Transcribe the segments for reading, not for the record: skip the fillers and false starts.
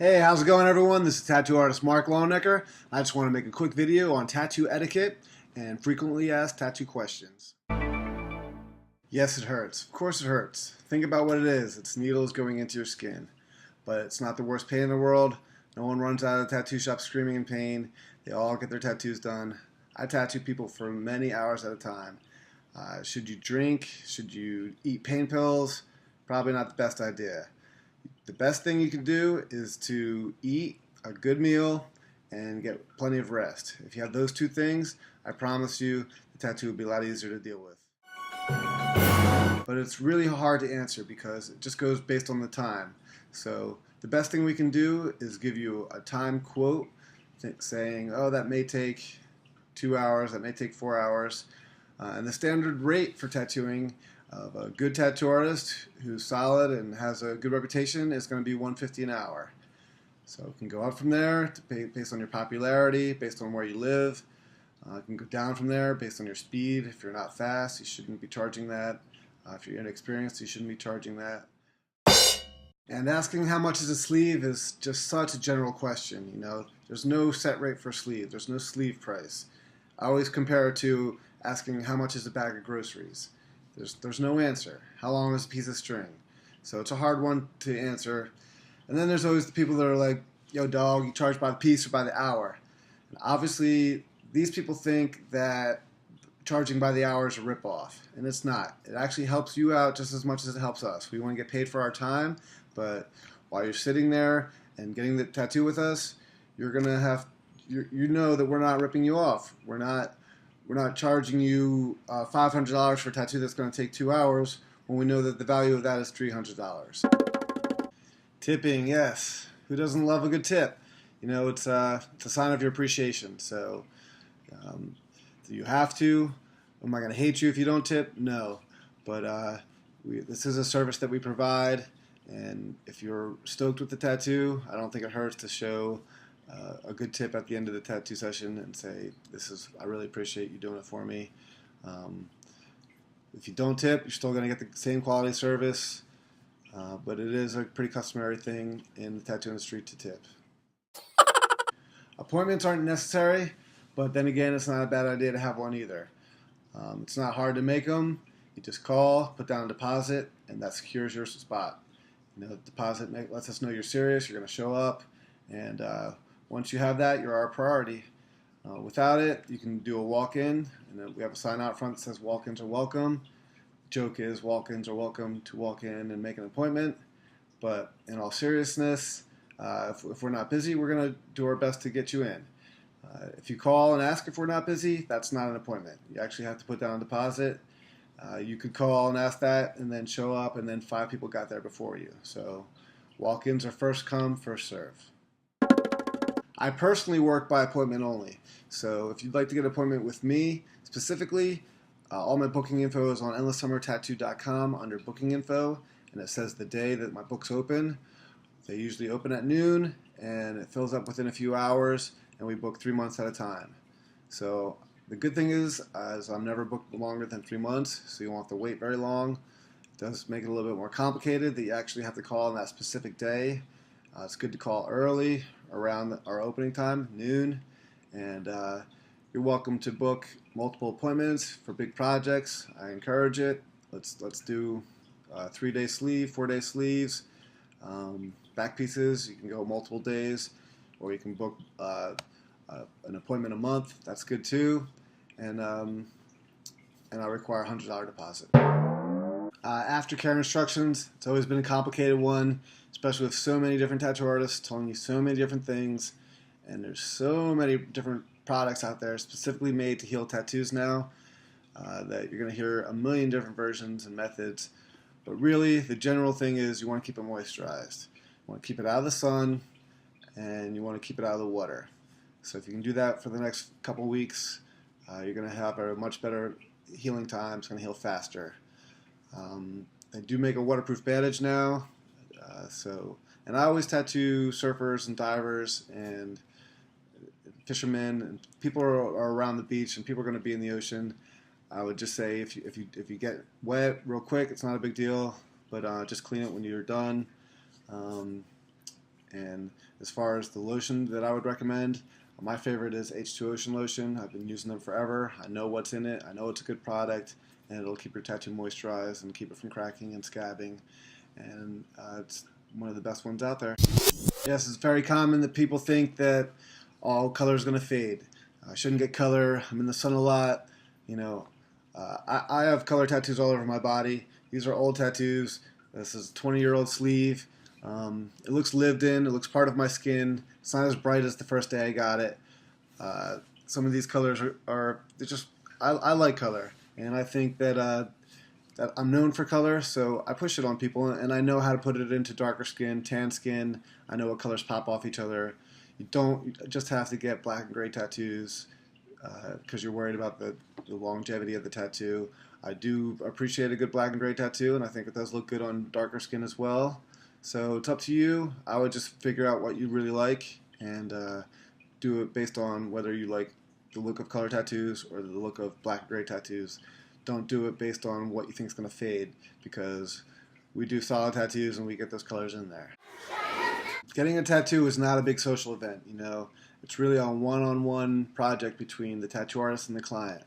Hey, how's it going, everyone? This is tattoo artist Mark Longenecker. I just want to make a quick video on tattoo etiquette and frequently asked tattoo questions. Yes, it hurts. Of course it hurts. Think about what it is. It's needles going into your skin. But it's not the worst pain in the world. No one runs out of the tattoo shop screaming in pain. They all get their tattoos done. I tattoo people for many hours at a time. Should you drink? Should you eat pain pills? Probably not the best idea. The best thing you can do is to eat a good meal and get plenty of rest. If you have those two things, I promise you the tattoo will be a lot easier to deal with. But it's really hard to answer because it just goes based on the time. So the best thing we can do is give you a time quote saying, oh, that may take 2 hours, that may take 4 hours. And the standard rate for tattooing of a good tattoo artist who's solid and has a good reputation is going to be $150 an hour. So it can go up from there based on your popularity, based on where you live. It can go down from there based on your speed. If you're not fast, you shouldn't be charging that. If you're inexperienced, you shouldn't be charging that. And asking how much is a sleeve is just such a general question. You know, there's no set rate for a sleeve. There's no sleeve price. I always compare it to asking how much is a bag of groceries. There's no answer. How long is a piece of string? So it's a hard one to answer. And then there's always the people that are like, yo, dog, you charge by the piece or by the hour. And obviously, these people think that charging by the hour is a ripoff, and it's not. It actually helps you out just as much as it helps us. We want to get paid for our time, but while you're sitting there and getting the tattoo with us, you're gonna have, you know that we're not ripping you off. We're not charging you $500 for a tattoo that's going to take 2 hours when we know that the value of that is $300. Tipping, yes. Who doesn't love a good tip? You know, it's a sign of your appreciation. So, do you have to? Am I going to hate you if you don't tip? No. But this is a service that we provide, and if you're stoked with the tattoo, I don't think it hurts to show a good tip at the end of the tattoo session and say, I really appreciate you doing it for me. If you don't tip, you're still going to get the same quality service, but it is a pretty customary thing in the tattoo industry to tip. Appointments aren't necessary, but then again, it's not a bad idea to have one either. It's not hard to make them. You just call, put down a deposit, and that secures your spot. You know, the deposit lets us know you're serious, you're going to show up, and once you have that, you're our priority. Without it, you can do a walk-in, and we have a sign out front that says walk-ins are welcome. Joke is walk-ins are welcome to walk in and make an appointment. But in all seriousness, if we're not busy, we're going to do our best to get you in. If you call and ask if we're not busy, that's not an appointment. You actually have to put down a deposit. You could call and ask that and then show up, and then 5 people got there before you. So walk-ins are first come, first serve. I personally work by appointment only. So if you'd like to get an appointment with me specifically, all my booking info is on endlesssummertattoo.com under booking info, and it says the day that my books open. They usually open at noon, and it fills up within a few hours, and we book 3 months at a time. So the good thing is I'm never booked longer than 3 months, so you won't have to wait very long. It does make it a little bit more complicated that you actually have to call on that specific day. It's good to call early, around our opening time, noon, and you're welcome to book multiple appointments for big projects. I encourage it. Let's do 3-day sleeve, 4-day sleeves, back pieces. You can go multiple days, or you can book an appointment a month. That's good too, and I require a $100 deposit. Aftercare instructions, it's always been a complicated one, especially with so many different tattoo artists telling you so many different things, and there's so many different products out there specifically made to heal tattoos now that you're going to hear a million different versions and methods. But really, the general thing is you want to keep it moisturized. You want to keep it out of the sun, and you want to keep it out of the water. So if you can do that for the next couple weeks, you're going to have a much better healing time. It's going to heal faster. They do make a waterproof bandage now, and I always tattoo surfers and divers and fishermen, and people are around the beach, and people are going to be in the ocean. I would just say if you get wet real quick, it's not a big deal, but just clean it when you're done. And as far as the lotion that I would recommend, my favorite is H2 Ocean Lotion. I've been using them forever. I know what's in it. I know it's a good product, and it'll keep your tattoo moisturized and keep it from cracking and scabbing. And it's one of the best ones out there. Yes, it's very common that people think that all color is going to fade. I shouldn't get color. I'm in the sun a lot. You know, I have color tattoos all over my body. These are old tattoos. This is a 20-year-old sleeve. It looks lived in. It looks part of my skin. It's not as bright as the first day I got it. Some of these colors are just, I like color. And I think that I'm known for color, so I push it on people, and I know how to put it into darker skin, tan skin. I know what colors pop off each other. You don't just have to get black and gray tattoos because you're worried about the longevity of the tattoo. I do appreciate a good black and gray tattoo, and I think it does look good on darker skin as well. So it's up to you. I would just figure out what you really like and do it based on whether you like the look of color tattoos or the look of black and gray tattoos. Don't do it based on what you think is going to fade, because we do solid tattoos and we get those colors in there. Getting a tattoo is not a big social event, you know. It's really a one-on-one project between the tattoo artist and the client.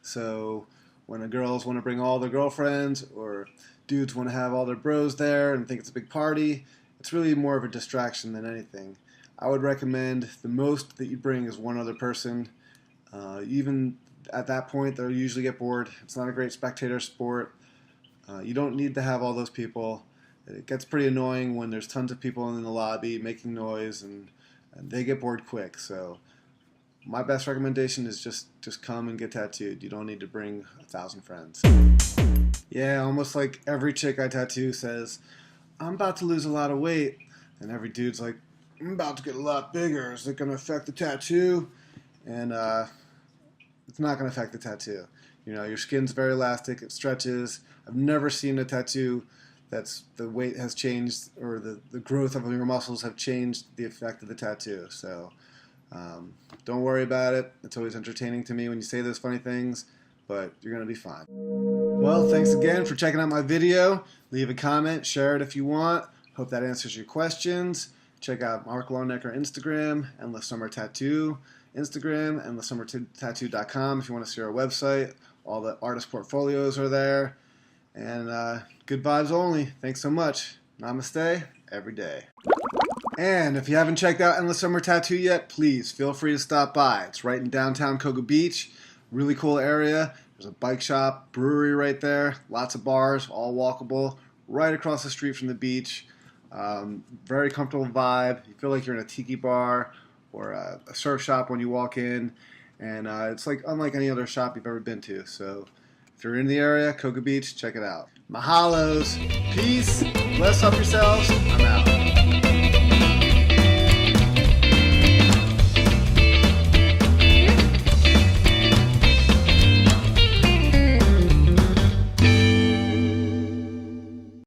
So when girls want to bring all their girlfriends, or dudes want to have all their bros there and think it's a big party, it's really more of a distraction than anything. I would recommend the most that you bring is one other person. Even at that point, they'll usually get bored. It's not a great spectator sport. You don't need to have all those people. It gets pretty annoying when there's tons of people in the lobby making noise, and they get bored quick. So my best recommendation is just come and get tattooed. You don't need to bring 1,000 friends. Yeah, almost like every chick I tattoo says, I'm about to lose a lot of weight. And every dude's like, I'm about to get a lot bigger. Is it going to affect the tattoo? And it's not going to affect the tattoo. You know, your skin's very elastic. It stretches. I've never seen a tattoo that's the weight has changed, or the growth of your muscles have changed the effect of the tattoo. So don't worry about it. It's always entertaining to me when you say those funny things, but you're going to be fine. Well, thanks again for checking out my video. Leave a comment, share it if you want. Hope that answers your questions. Check out Mark Longenecker Instagram, Endless Summer Tattoo Instagram, endlesssummertattoo.com if you want to see our website. All the artist portfolios are there. And good vibes only. Thanks so much. Namaste every day. And if you haven't checked out Endless Summer Tattoo yet, please feel free to stop by. It's right in downtown Koga Beach. Really cool area. There's a bike shop, brewery right there, lots of bars, all walkable, right across the street from the beach. Very comfortable vibe. You feel like you're in a tiki bar or a surf shop when you walk in. And it's like unlike any other shop you've ever been to. So if you're in the area, Koga Beach, check it out. Mahalos. Peace. Bless up yourselves. I'm out.